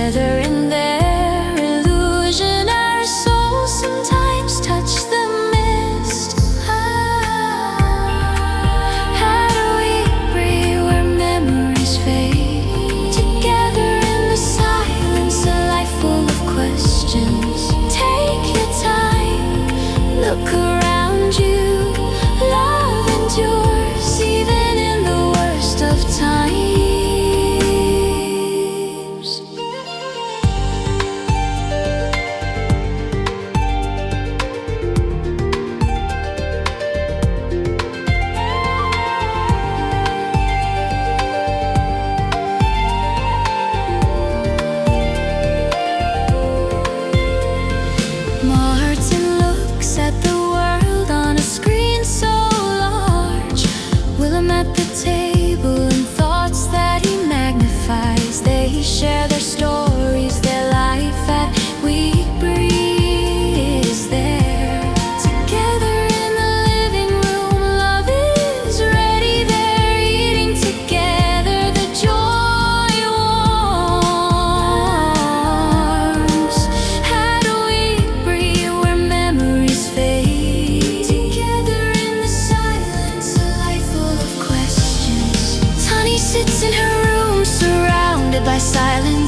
together in their illusion. Our souls sometimes touch the mist. At Weegbree, where memories fade, together in the silence, a life full of questions. Take your time, look around you. Love endures even in the worst of times. Martin looks at the world on a screen so large. Willem at the table and thoughts that he magnifies. They share their stories, their life at Weegbree is there. Together in the living room, love is ready. They're eating together, the joy warms. At Weegbree, where memories fade, together in the silence, a life full of questions. Tani sits in her room, surrounded by silence.